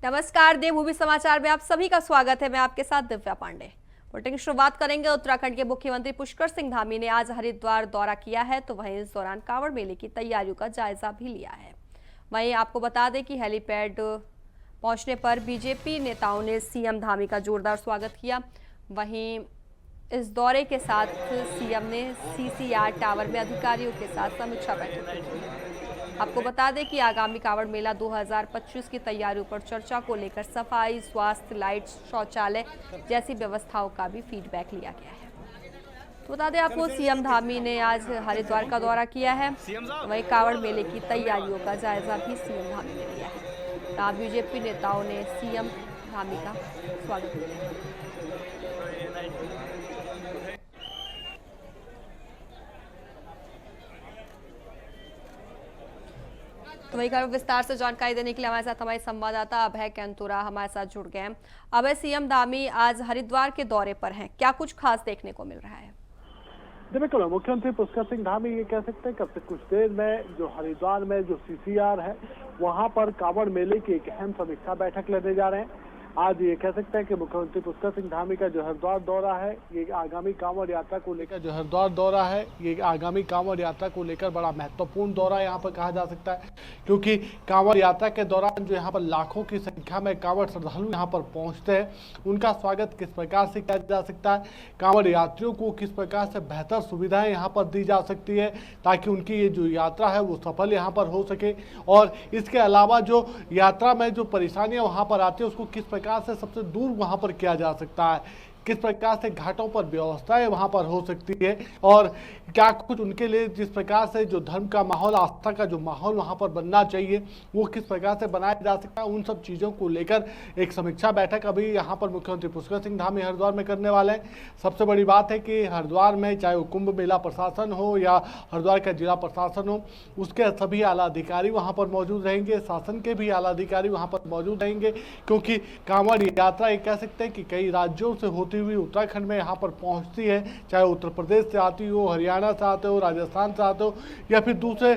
नमस्कार, देवभूमि समाचार में आप सभी का स्वागत है। मैं आपके साथ दिव्या पांडे। बुलेटिन की शुरुआत करेंगे। उत्तराखंड के मुख्यमंत्री पुष्कर सिंह धामी ने आज हरिद्वार दौरा किया है, तो वहीं इस दौरान कांवड़ मेले की तैयारियों का जायजा भी लिया है। वहीं आपको बता दें कि हेलीपैड पहुंचने पर बीजेपी नेताओं ने सीएम धामी का जोरदार स्वागत किया। वहीं इस दौरे के साथ सीएम ने सीसीआर टावर में अधिकारियों के साथ समीक्षा बैठक की। आपको बता दें कि आगामी कांवड़ मेला 2025 की तैयारियों पर चर्चा को लेकर सफाई, स्वास्थ्य, लाइट, शौचालय जैसी व्यवस्थाओं का भी फीडबैक लिया गया है। तो बता दें आपको, सीएम धामी ने आज हरिद्वार का दौरा किया है। वहीं कांवड़ मेले की तैयारियों का जायजा भी सीएम धामी ने लिया है। जहां बीजेपी नेताओं ने सीएम धामी का स्वागत किया। तो वही खबर विस्तार से जानकारी देने के लिए हमारे संवाददाता अभय कैंतुरा हमारे साथ जुड़ गए हैं। अभय, सीएम धामी आज हरिद्वार के दौरे पर हैं, क्या कुछ खास देखने को मिल रहा है? बिल्कुल, मुख्यमंत्री पुष्कर सिंह धामी ये कह सकते हैं कब से कुछ देर में जो हरिद्वार में जो सीसीआर है वहां पर कांवड़ मेले की एक अहम समीक्षा बैठक लेने जा रहे हैं। आज ये कह सकते हैं कि मुख्यमंत्री पुष्कर सिंह धामी का जो हरिद्वार दौरा है ये आगामी कांवड़ यात्रा को लेकर बड़ा महत्वपूर्ण दौरा यहाँ पर कहा जा सकता है, क्योंकि कांवड़ यात्रा के दौरान जो यहाँ पर लाखों की संख्या में कांवड़ श्रद्धालु यहाँ पर पहुँचते हैं, उनका स्वागत किस प्रकार से किया जा सकता है, कांवड़ यात्रियों को किस प्रकार से बेहतर सुविधाएं यहाँ पर दी जा सकती है ताकि उनकी ये जो यात्रा है वो सफल यहाँ पर हो सके। और इसके अलावा जो यात्रा में जो परेशानियां वहाँ पर आती है उसको किस प्रकार से सबसे दूर वहां पर किया जा सकता है, किस प्रकार से घाटों पर व्यवस्थाएं वहां पर हो सकती है और क्या कुछ उनके लिए जिस प्रकार से जो धर्म का माहौल, आस्था का जो माहौल वहां पर बनना चाहिए वो किस प्रकार से बनाया जा सकता है, उन सब चीज़ों को लेकर एक समीक्षा बैठक अभी यहाँ पर मुख्यमंत्री पुष्कर सिंह धामी हरिद्वार में करने वाले हैं। सबसे बड़ी बात है कि हरिद्वार में चाहे वो कुंभ मेला प्रशासन हो या हरिद्वार का जिला प्रशासन हो, उसके सभी आला अधिकारी वहाँ पर मौजूद रहेंगे, शासन के भी आला अधिकारी वहाँ पर मौजूद रहेंगे, क्योंकि कांवड़ यात्रा ये कह सकते हैं कि कई राज्यों से होती हुई उत्तराखंड में यहाँ पर पहुँचती है, चाहे उत्तर प्रदेश से आती हो, हरियाणा से आते हो, राजस्थान से आते हो या फिर दूसरे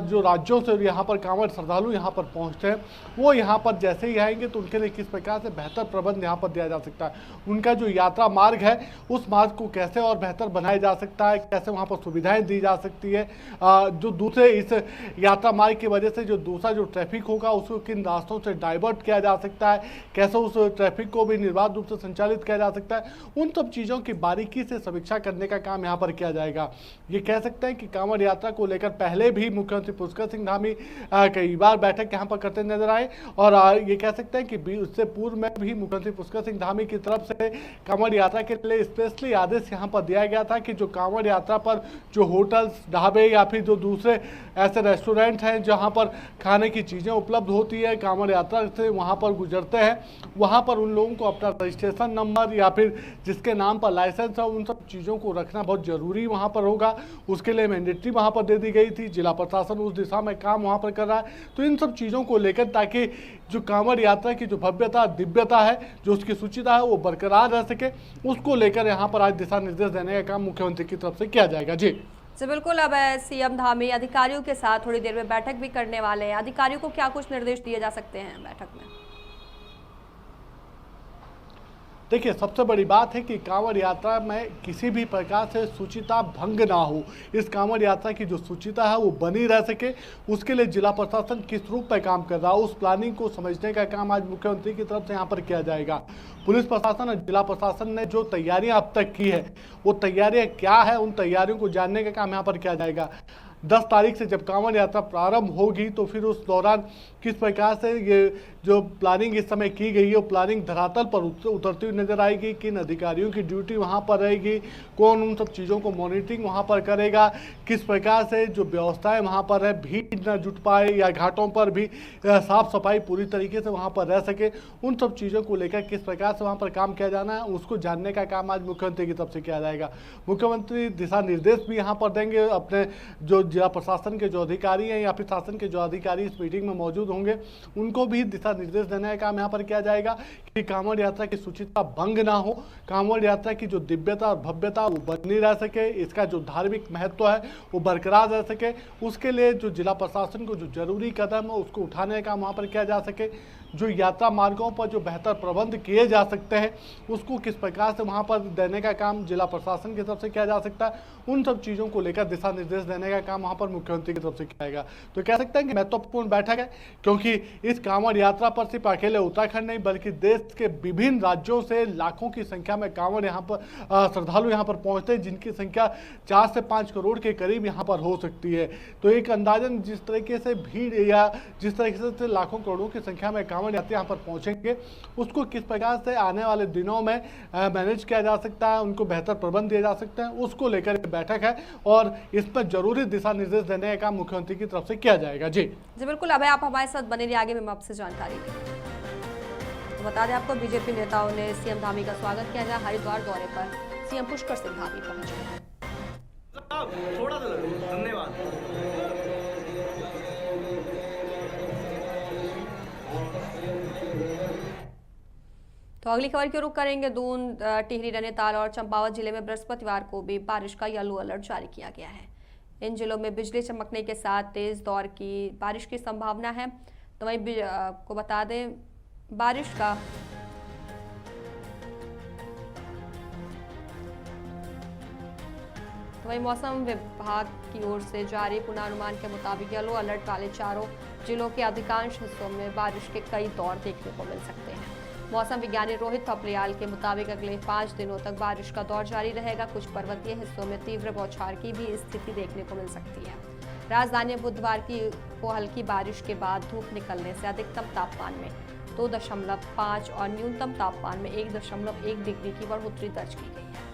जो राज्यों से यहाँ पर कांवड़ श्रद्धालु यहाँ पर पहुँचते हैं, वो यहाँ पर जैसे ही आएंगे तो उनके लिए किस प्रकार से बेहतर प्रबंध यहाँ पर दिया जा सकता है, उनका जो यात्रा मार्ग है उस मार्ग को कैसे और बेहतर बनाया जा सकता है, कैसे वहाँ पर सुविधाएं दी जा सकती है, जो दूसरे इस यात्रा मार्ग की वजह से जो दूसरा जो ट्रैफिक होगा उसको किन रास्तों से डाइवर्ट किया जा सकता है, कैसे उस ट्रैफिक को भी निर्बाध रूप से संचालित किया जा सकता है, उन सब चीज़ों की बारीकी से समीक्षा करने का काम यहाँ पर किया जाएगा। ये कह सकते हैं कि कांवड़ यात्रा को लेकर पहले भी मुख्यमंत्री पुष्कर सिंह धामी कई बार बैठक यहाँ पर करते नजर आए और ये कह सकते हैं कि उससे पूर्व में भी मुख्यमंत्री पुष्कर सिंह धामी की तरफ से कांवड़ यात्रा के लिए स्पेशली आदेश यहाँ पर दिया गया था कि जो कांवड़ यात्रा पर जो होटल्स, ढाबे या फिर जो दूसरे ऐसे रेस्टोरेंट हैं जहाँ पर खाने की चीज़ें उपलब्ध होती है, कांवड़ यात्रा से वहाँ पर गुजरते हैं, वहाँ पर उन लोगों को अपना रजिस्ट्रेशन नंबर या फिर जिसके नाम पर लाइसेंस है उन सब चीज़ों को रखना बहुत ज़रूरी वहाँ पर होगा। उसके लिए मैंडेटरी वहाँ पर दे दी गई थी, जिला प्रशासन उस दिशा में काम वहाँ पर कर रहा है। तो इन सब चीज़ों को लेकर ताकि जो कांवड़ यात्रा की जो भव्यता, दिव्यता है, जो उसकी सुचिता है वो बरकरार रह सके, उसको लेकर यहाँ पर आज दिशा निर्देश देने का काम मुख्यमंत्री की तरफ से किया जाएगा। जी बिल्कुल। अब सीएम धामी अधिकारियों के साथ थोड़ी देर में बैठक भी करने वाले हैं। अधिकारियों को क्या कुछ निर्देश दिए जा सकते हैं बैठक में? देखिए, सबसे बड़ी बात है कि कांवड़ यात्रा में किसी भी प्रकार से शुचिता भंग ना हो, इस कांवड़ यात्रा की जो शुचिता है वो बनी रह सके, उसके लिए जिला प्रशासन किस रूप में काम कर रहा है उस प्लानिंग को समझने का काम आज मुख्यमंत्री की तरफ से यहाँ पर किया जाएगा। पुलिस प्रशासन और जिला प्रशासन ने जो तैयारियां अब तक की है वो तैयारियां क्या है, उन तैयारियों को जानने का काम यहाँ पर किया जाएगा। 10 तारीख से जब कांवड़ यात्रा प्रारंभ होगी तो फिर उस दौरान किस प्रकार से ये जो प्लानिंग इस समय की गई है वो प्लानिंग धरातल पर उतरती हुई नजर आएगी, किन अधिकारियों की ड्यूटी वहां पर रहेगी, कौन उन सब चीज़ों को मॉनिटरिंग वहां पर करेगा, किस प्रकार से जो व्यवस्थाएं वहां पर है भीड़ न जुट पाए या घाटों पर भी साफ सफाई पूरी तरीके से वहां पर रह सके, उन सब चीज़ों को लेकर किस प्रकार से वहां पर काम किया जाना है उसको जानने का काम आज मुख्यमंत्री की तरफ से किया जाएगा। मुख्यमंत्री दिशा निर्देश भी यहाँ पर देंगे, अपने जो जिला प्रशासन के जो अधिकारी हैं या फिर शासन के जो अधिकारी इस मीटिंग में मौजूद होंगे उनको भी दिशा निर्देश देने का काम यहाँ पर किया जाएगा कि कांवड़ यात्रा की शुचिता भंग ना हो, कांवड़ यात्रा की जो दिव्यता और भव्यता वो बनी रह सके, इसका जो धार्मिक महत्व है वो बरकरार रह सके, उसके लिए जो जिला प्रशासन को जो जरूरी कदम है उसको उठाने का काम वहाँ पर किया जा सके। जो यात्रा मार्गों पर जो बेहतर प्रबंध किए जा सकते हैं उसको किस प्रकार से वहाँ पर देने का काम जिला प्रशासन की तरफ से किया जा सकता है, उन सब चीज़ों को लेकर दिशा निर्देश देने का काम वहाँ पर मुख्यमंत्री की तरफ से किया जाएगा। तो कह सकते हैं कि महत्वपूर्ण बैठक है, क्योंकि इस कांवड़ यात्रा पर सिर्फ अकेले उत्तराखंड नहीं बल्कि देश के विभिन्न राज्यों से लाखों की संख्या में कांवड़ यहाँ पर श्रद्धालु यहाँ पर पहुँचते हैं, जिनकी संख्या 4 से 5 करोड़ के करीब यहाँ पर हो सकती है। तो एक अंदाजन जिस तरीके से भीड़ या जिस तरीके से लाखों करोड़ों की संख्या में कांवड़ यात्री यहाँ पर पहुँचेंगे, उसको किस प्रकार से आने वाले दिनों में मैनेज किया जा सकता है, उनको बेहतर प्रबंध दिए जा सकते हैं, उसको लेकर बैठक है और इस पर जरूरी दिशा निर्देश देने का काम मुख्यमंत्री की तरफ से किया जाएगा। जी बिल्कुल, अब आप हमारे साथ बने रहिए, आगे मैं आपसे जानकारी लेंगे। तो बता दें आपको, बीजेपी नेताओं ने सीएम धामी का स्वागत किया गया। हरिद्वार दौरे पर सीएम पुष्कर सिंह धामी पहुंचे। थोड़ा सा धन्यवाद। तो अगली खबर की रुख करेंगे। दून, टिहरी, नैनीताल और चंपावत जिले में बृहस्पतिवार को भी बारिश का येलो अलर्ट जारी किया गया है। इन जिलों में बिजली चमकने के साथ तेज दौर की बारिश की संभावना है। तो वहीं आपको बता दें, बारिश का तो वहीं मौसम विभाग की ओर से जारी पूर्वानुमान के मुताबिक येलो अलर्ट वाले चारों जिलों के अधिकांश हिस्सों में बारिश के कई दौर देखने को मिल सकते हैं। मौसम विज्ञानी रोहित थपलियाल के मुताबिक अगले 5 दिनों तक बारिश का दौर जारी रहेगा। कुछ पर्वतीय हिस्सों में तीव्र बौछार की भी स्थिति देखने को मिल सकती है। राजधानी बुधवार को हल्की बारिश के बाद धूप निकलने से अधिकतम तापमान में 2.5 और न्यूनतम तापमान में 1.1 डिग्री की बढ़ोतरी दर्ज की गई है।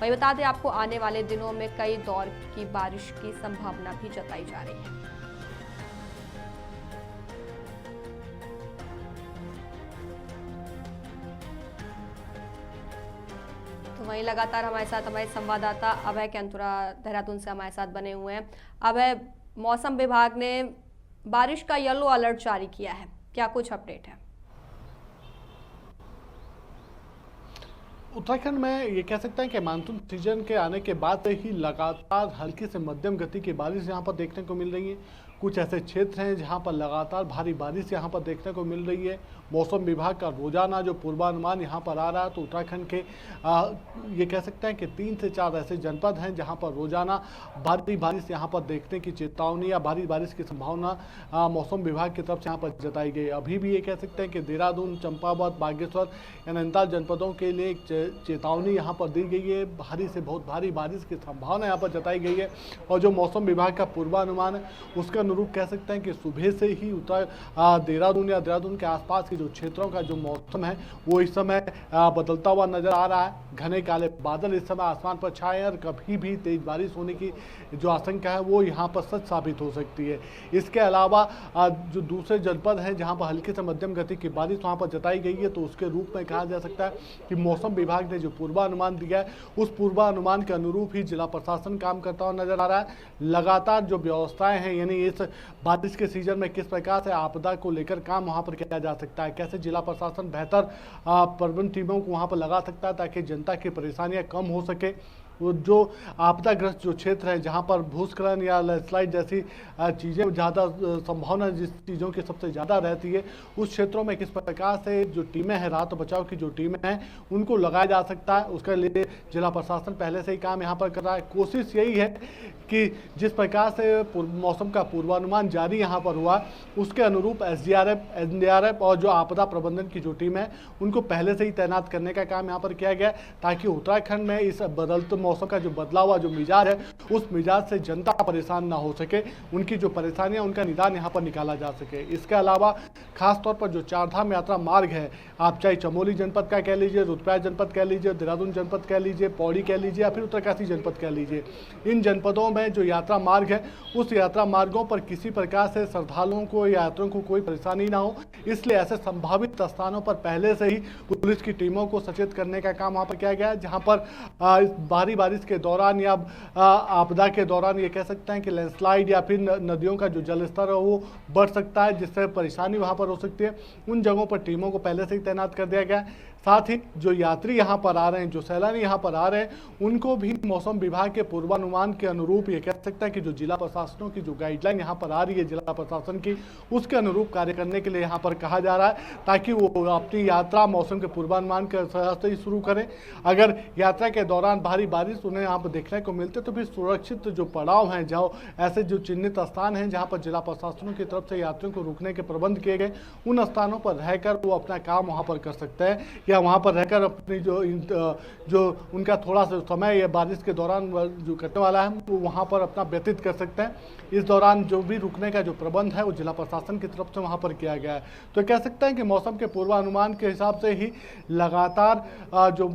वही बता दें आपको, आने वाले दिनों में कई दौर की बारिश की संभावना भी जताई जा रही है। तो वहीं लगातार हमारे साथ हमारे संवाददाता अभय कैंतुरा देहरादून से हमारे साथ बने हुए हैं। अभय, मौसम विभाग ने बारिश का येलो अलर्ट जारी किया है, क्या कुछ अपडेट है? उत्तराखंड में ये कह सकते हैं कि मानसून सीजन के आने के बाद से ही लगातार हल्की से मध्यम गति की बारिश यहाँ पर देखने को मिल रही है। कुछ ऐसे क्षेत्र हैं जहाँ पर लगातार भारी बारिश यहाँ पर देखने को मिल रही है। मौसम विभाग का रोजाना जो पूर्वानुमान यहाँ पर आ रहा है, तो उत्तराखंड के ये कह सकते हैं कि 3 से 4 ऐसे जनपद हैं जहाँ पर रोजाना भारी बारिश यहाँ पर देखने की चेतावनी या भारी बारिश की संभावना मौसम विभाग की तरफ से यहाँ पर जताई गई। अभी भी ये कह सकते हैं कि देहरादून, चंपावत, बागेश्वर या नैनीताल जनपदों के लिए एक चेतावनी यहाँ पर दी गई है। भारी से बहुत भारी बारिश की संभावना यहाँ पर जताई गई है। और जो मौसम विभाग का पूर्वानुमान है उसके अनुरूप कह सकते हैं कि सुबह से ही देहरादून या देहरादून के आसपास के जो क्षेत्रों का जो मौसम है वो इस समय बदलता हुआ नजर आ रहा है। घने काले बादल इस समय आसमान पर छाए हैं और कभी भी तेज बारिश होने की जो आशंका है वो यहाँ पर सच साबित हो सकती है। इसके अलावा जो दूसरे जनपद हैं जहाँ पर हल्की से मध्यम गति की बारिश वहाँ पर जताई गई है, तो उसके रूप में कहा जा सकता है कि मौसम विभाग ने जो पूर्वानुमान दिया है उस पूर्वानुमान के अनुरूप ही जिला प्रशासन काम करता हुआ नजर आ रहा है। लगातार जो व्यवस्थाएं हैं, यानी इस बारिश के सीजन में किस प्रकार से आपदा को लेकर काम वहाँ पर किया जा सकता है, कैसे जिला प्रशासन बेहतर प्रबंध टीमों को वहाँ पर लगा सकता है ताकि जनता की परेशानियाँ कम हो सके। वो जो आपदाग्रस्त जो क्षेत्र है जहाँ पर भूस्खलन या लैंडस्लाइड जैसी चीज़ें ज़्यादा संभावना जिस चीज़ों की सबसे ज़्यादा रहती है, उस क्षेत्रों में किस प्रकार से जो टीमें हैं, राहत बचाव की जो टीमें हैं, उनको लगाया जा सकता है, उसके लिए जिला प्रशासन पहले से ही काम यहाँ पर कर रहा है। कोशिश यही है कि जिस प्रकार से मौसम का पूर्वानुमान जारी यहाँ पर हुआ उसके अनुरूप SDRF, NDRF और जो आपदा प्रबंधन की जो टीम है उनको पहले से ही तैनात करने का काम यहाँ पर किया गया ताकि उत्तराखंड में इस बदलते मौसम का जो बदला हुआ जो मिजाज है उस मिजाज से जनता परेशान ना हो सके, उनकी जो परेशानियां उनका निदान यहाँ पर निकाला जा सके। इसके अलावा खासतौर पर जो चारधाम यात्रा मार्ग है, आप चाहे चमोली जनपद का कह लीजिए, रुद्रप्रयाग जनपद कह लीजिए, देहरादून जनपद कह लीजिए, पौड़ी कह लीजिए या फिर उत्तरकाशी जनपद कह लीजिए, इन जनपदों में जो यात्रा मार्ग है उस यात्रा मार्गों पर किसी प्रकार से श्रद्धालुओं को या यात्रियों को कोई परेशानी ना हो, इसलिए ऐसे संभावित स्थानों पर पहले से ही पुलिस की टीमों को सचेत करने का काम वहाँ पर किया गया है। जहाँ पर भारी बारिश के दौरान या आपदा के दौरान ये कह सकते हैं कि लैंडस्लाइड या फिर नदियों का जो जलस्तर है वो बढ़ सकता है, जिससे परेशानी वहाँ पर हो सकती है। उन जगहों पर टीमों को पहले से ही तैनात कर दिया गया है। साथ ही जो यात्री यहाँ पर आ रहे हैं, जो सैलानी यहाँ पर आ रहे हैं, उनको भी मौसम विभाग के पूर्वानुमान के अनुरूप ये कह सकता है कि जो जिला प्रशासनों की जो गाइडलाइन यहाँ पर आ रही है जिला प्रशासन की, उसके अनुरूप कार्य करने के लिए यहाँ पर कहा जा रहा है, ताकि वो अपनी यात्रा मौसम के पूर्वानुमान के हिसाब से ही शुरू करें। अगर यात्रा के दौरान भारी बारिश उन्हें यहाँ पर देखने को मिलते तो भी सुरक्षित जो पड़ाव हैं, जहाँ ऐसे जो चिन्हित स्थान हैं जहाँ पर जिला प्रशासनों की तरफ से यात्रियों को रुकने के प्रबंध किए गए, उन स्थानों पर रहकर वो अपना काम वहाँ पर कर सकते हैं, या वहाँ पर रहकर अपनी जो उनका थोड़ा सा समय या बारिश के दौरान जो कटने वाला है वो वहाँ पर अपना व्यतीत कर सकते हैं। इस दौरान जो भी रुकने का जो प्रबंध है वो जिला प्रशासन की तरफ से वहाँ पर किया गया है। तो कह सकते हैं कि मौसम के पूर्वानुमान के हिसाब से ही लगातार जो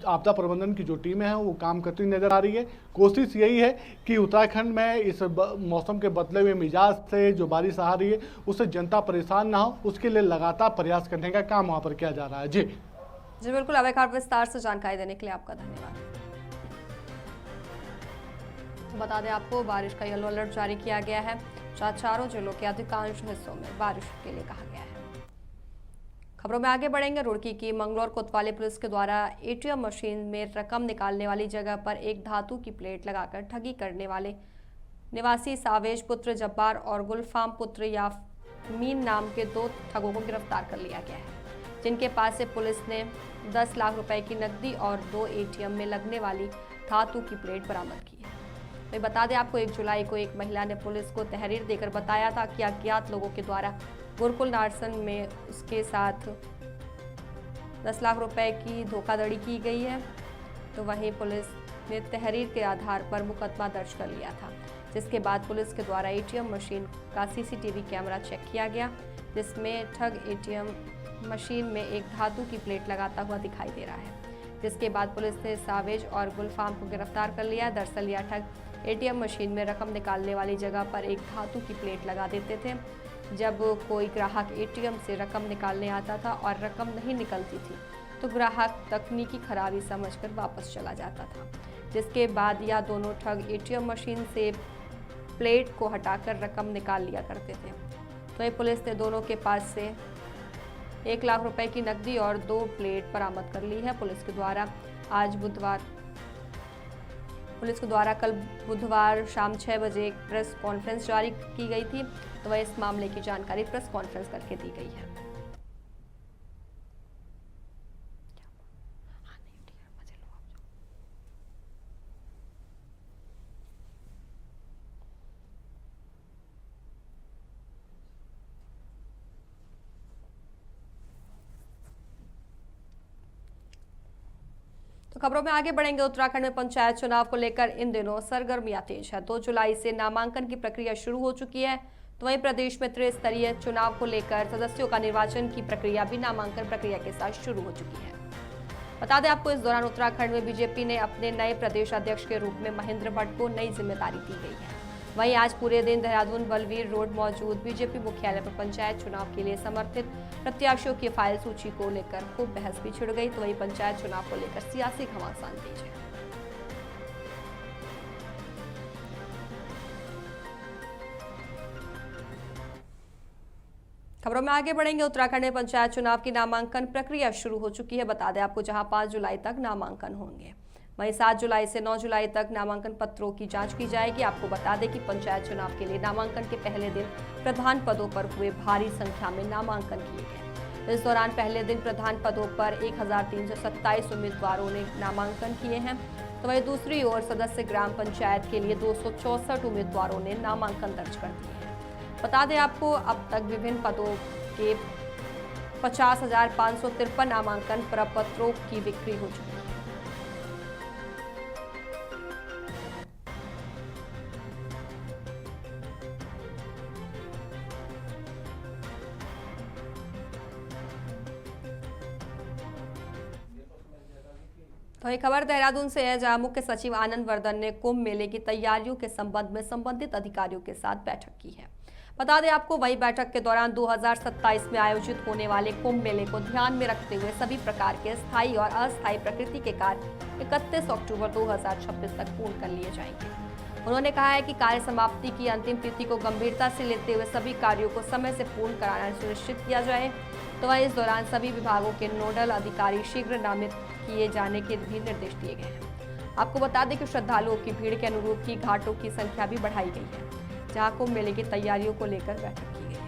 आपदा प्रबंधन की जो टीमें हैं वो काम करती नजर आ रही है। कोशिश यही है कि उत्तराखंड में इस मौसम के बदले हुए मिजाज से जो बारिश आ रही है उससे जनता परेशान ना हो, उसके लिए लगातार प्रयास करने का काम वहाँ पर किया जा रहा है। जी बिल्कुल, अवय खान विस्तार से जानकारी देने के लिए आपका धन्यवाद। बता दें आपको, बारिश का येलो अलर्ट जारी किया गया है, जहां चारों जिलों के अधिकांश हिस्सों में बारिश के लिए कहा गया है। खबरों में आगे बढ़ेंगे। रुड़की की मंगलौर कोतवाली पुलिस के द्वारा एटीएम मशीन में रकम निकालने वाली जगह पर एक धातु की प्लेट लगाकर ठगी करने वाले निवासी सावेज पुत्र जब्बार और गुलफाम पुत्र यामीन नाम के 2 ठगों को गिरफ्तार कर लिया गया है, जिनके पास से पुलिस ने 10 लाख रुपए की नकदी और 2 एटीएम में लगने वाली धातु की प्लेट बरामद की है। तो बता दें आपको, 1 जुलाई को एक महिला ने पुलिस को तहरीर देकर बताया था कि अज्ञात लोगों के द्वारा गुरुकुल नार्सन में उसके साथ 10 लाख रुपए की धोखाधड़ी की गई है। तो वहीं पुलिस ने तहरीर के आधार पर मुकदमा दर्ज कर लिया था, जिसके बाद पुलिस के द्वारा एटीएम मशीन का सीसीटीवी कैमरा चेक किया गया, जिसमें ठग एटीएम मशीन में एक धातु की प्लेट लगाता हुआ दिखाई दे रहा है, जिसके बाद पुलिस ने सावेज और गुलफाम को गिरफ्तार कर लिया। दरअसल यह ठग एटीएम मशीन में रकम निकालने वाली जगह पर एक धातु की प्लेट लगा देते थे। जब कोई ग्राहक एटीएम से रकम निकालने आता था और रकम नहीं निकलती थी तो ग्राहक तकनीकी खराबी समझकर वापस चला जाता था, जिसके बाद यह दोनों ठग एटीएम मशीन से प्लेट को हटाकर रकम निकाल लिया करते थे। तो ये पुलिस ने दोनों के पास से 1 लाख रुपए की नकदी और 2 प्लेट बरामद कर ली है। पुलिस के द्वारा कल बुधवार शाम 6 बजे एक प्रेस कॉन्फ्रेंस जारी की गई थी, तो वह इस मामले की जानकारी प्रेस कॉन्फ्रेंस करके दी गई है। तो खबरों में आगे बढ़ेंगे। उत्तराखंड में पंचायत चुनाव को लेकर इन दिनों सरगर्मियां तेज है। 2 जुलाई से नामांकन की प्रक्रिया शुरू हो चुकी है, तो वहीं प्रदेश में त्रिस्तरीय चुनाव को लेकर सदस्यों का निर्वाचन की प्रक्रिया भी नामांकन प्रक्रिया के साथ शुरू हो चुकी है। बता दें आपको, इस दौरान उत्तराखंड में बीजेपी ने अपने नए प्रदेश अध्यक्ष के रूप में महेंद्र भट्ट को नई जिम्मेदारी दी गई है। वहीं आज पूरे दिन देहरादून बलवीर रोड मौजूद बीजेपी मुख्यालय पर पंचायत चुनाव के लिए समर्थित प्रत्याशियों की फाइल सूची को लेकर खूब बहस भी छिड़ गई। तो वहीं पंचायत चुनाव को लेकर सियासी घमासान तेज है। खबरों में आगे बढ़ेंगे। उत्तराखंड में पंचायत चुनाव की नामांकन प्रक्रिया शुरू हो चुकी है। बता दें आपको, जहां 5 जुलाई तक नामांकन होंगे, वहीं 7 जुलाई से 9 जुलाई तक नामांकन पत्रों की जांच की जाएगी। आपको बता दें कि पंचायत चुनाव के लिए नामांकन के पहले दिन प्रधान पदों पर हुए भारी संख्या में नामांकन किए गए। इस दौरान पहले दिन प्रधान पदों पर 1327 उम्मीदवारों ने नामांकन किए हैं, तो वहीं दूसरी ओर सदस्य ग्राम पंचायत के लिए 264 उम्मीदवारों ने नामांकन दर्ज कर दिए हैं। बता दें आपको, अब तक विभिन्न पदों के 50,553 नामांकन प्रपत्रों की बिक्री हो चुकी है। तो ये खबर देहरादून से है, जहां मुख्य सचिव आनंद वर्धन ने कुंभ मेले की तैयारियों के संबंध में संबंधित अधिकारियों के साथ बैठक की है। बता दें आपको, वही बैठक के दौरान 2027 में आयोजित होने वाले कुंभ मेले को ध्यान में रखते हुए सभी प्रकार के स्थायी और अस्थायी प्रकृति के कार्य 31 अक्टूबर 2026 तक पूर्ण कर लिए जाएंगे। उन्होंने कहा है कि कार्य समाप्ति की अंतिम तिथि को गंभीरता से लेते हुए सभी कार्यों को समय से पूर्ण कराना सुनिश्चित किया जाए। तो वहीं इस दौरान सभी विभागों के नोडल अधिकारी शीघ्र नामित किए जाने के भी निर्देश दिए गए हैं। आपको बता दें कि श्रद्धालुओं की भीड़ के अनुरूप ही घाटों की संख्या भी बढ़ाई गई है, जहां कुंभ मेले की तैयारियों को लेकर बैठक की गई है।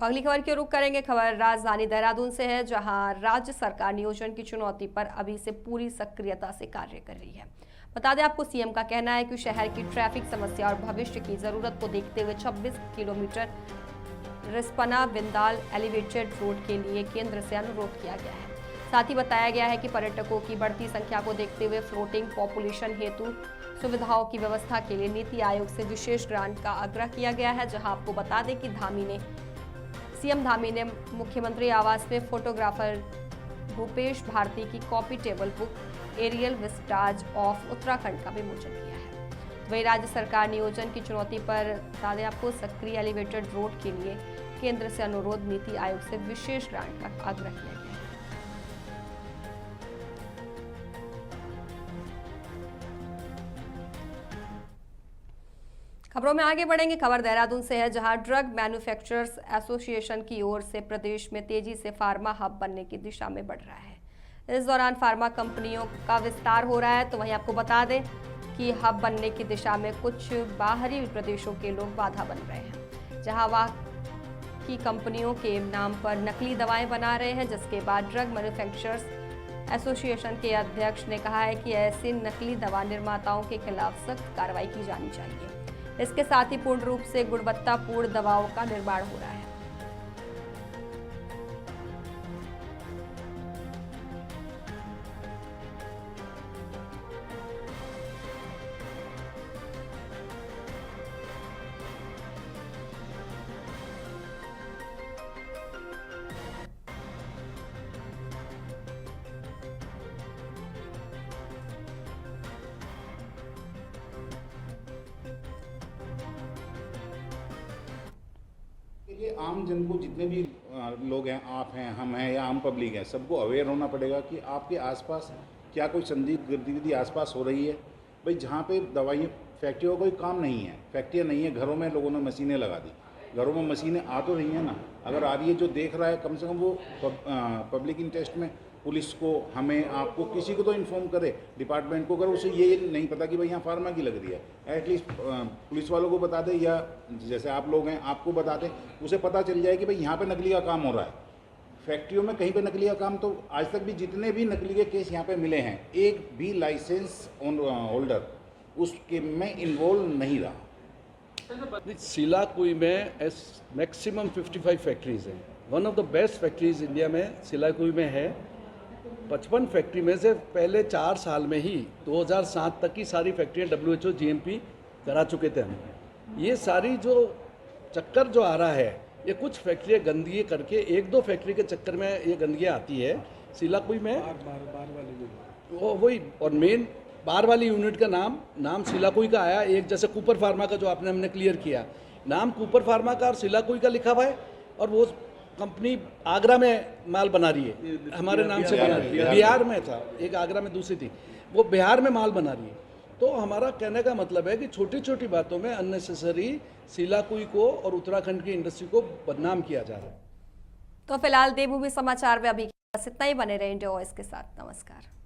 अगली खबर की रुख करेंगे। खबर राजधानी देहरादून से है, जहां राज्य सरकार नियोजन की चुनौती पर अभी से पूरी सक्रियता से कार्य कर रही है। बता दें आपको, सीएम का कहना है कि शहर की ट्रैफिक समस्या और भविष्य की जरूरत को देखते हुए 26 kilometre Rispana Bindal elevated road के लिए केंद्र से अनुरोध किया गया है। साथ ही बताया गया है कि पर्यटकों की बढ़ती संख्या को देखते हुए फ्लोटिंग पॉपुलेशन हेतु सुविधाओं की व्यवस्था के लिए नीति आयोग से विशेष ग्रांट का आग्रह किया गया है। जहां आपको बता दें कि सीएम धामी ने मुख्यमंत्री आवास में फोटोग्राफर भूपेश भारती की coffee table book aerial vistas of Uttarakhand का विमोचन किया है। वहीं राज्य सरकार नियोजन की चुनौती पर बता दें आपको, सक्रिय एलिवेटेड रोड के लिए केंद्र से अनुरोध, नीति आयोग से विशेष ग्रांट का आग्रह किया गया है। खबरों में आगे बढ़ेंगे। खबर देहरादून से है, जहां ड्रग मैन्युफैक्चरर्स एसोसिएशन की ओर से प्रदेश में तेजी से फार्मा हब बनने की दिशा में बढ़ रहा है। इस दौरान फार्मा कंपनियों का विस्तार हो रहा है। तो वहीं आपको बता दें कि हब बनने की दिशा में कुछ बाहरी प्रदेशों के लोग बाधा बन रहे हैं, जहां वहाँ की कंपनियों के नाम पर नकली दवाएं बना रहे हैं, जिसके बाद ड्रग मैन्युफैक्चरर्स एसोसिएशन के अध्यक्ष ने कहा है कि ऐसे नकली दवा निर्माताओं के खिलाफ सख्त कार्रवाई की जानी चाहिए। इसके साथ ही पूर्ण रूप से गुणवत्तापूर्ण दवाओं का निर्माण हो रहा है। ये आम जन को, जितने भी लोग हैं, आप हैं, हम हैं या आम पब्लिक है, सबको अवेयर होना पड़ेगा कि आपके आसपास क्या कोई संदिग्ध गतिविधि आसपास हो रही है। भाई जहाँ पे दवाइयाँ, फैक्ट्रियों का कोई काम नहीं है, फैक्ट्रियाँ नहीं है, घरों में लोगों ने मशीनें लगा दी, घरों में मशीनें आ तो रही हैं ना। अगर आ रही है, जो देख रहा है कम से कम वो पब्लिक इंटरेस्ट में पुलिस को, हमें, आपको, किसी को तो इन्फॉर्म करे, डिपार्टमेंट को। अगर उसे ये नहीं पता कि भाई यहाँ फार्मा की लग रही है, एटलीस्ट पुलिस वालों को बता दे, या जैसे आप लोग हैं आपको बता दें, उसे पता चल जाए कि भाई यहाँ पे नकली का काम हो रहा है। फैक्ट्रियों में कहीं पे नकली का काम, तो आज तक भी जितने भी नकली के केस यहाँ पे मिले हैं, एक भी लाइसेंस होल्डर उसके में इन्वॉल्व नहीं रहा। सिलाकुई में मैक्सिमम 55 फैक्ट्रीज हैं। One of the best factories India में सिलाकुई में है। 55 फैक्ट्री में से पहले 4 साल में ही 2007 तक की सारी फैक्ट्रियाँ WHO GMP करा चुके थे हम। ये सारी जो चक्कर जो आ रहा है, ये कुछ फैक्ट्रियाँ गंदगी करके, 1-2 फैक्ट्री के चक्कर में ये गंदगियाँ आती है। सिलाकुई में वही, और मेन बार वाली यूनिट का नाम सिलाकुई का आया। एक जैसे कूपर फार्मा का जो हमने क्लियर किया, नाम कूपर फार्मा का और सिलाकुई का लिखा हुआ है, और वो कंपनी आगरा में माल बना रही है, हमारे नाम से बना रही है। बिहार में था एक, आगरा में दूसरी थी, वो बिहार में माल बना रही है। तो हमारा कहने का मतलब है कि छोटी छोटी बातों में अननेसेसरी सिलाकुई को और उत्तराखंड की इंडस्ट्री को बदनाम किया जा रहा है। तो फिलहाल देवभूमि समाचार में अभी बस इतना ही। बने रहे इंडिया वॉइस के साथ। नमस्कार।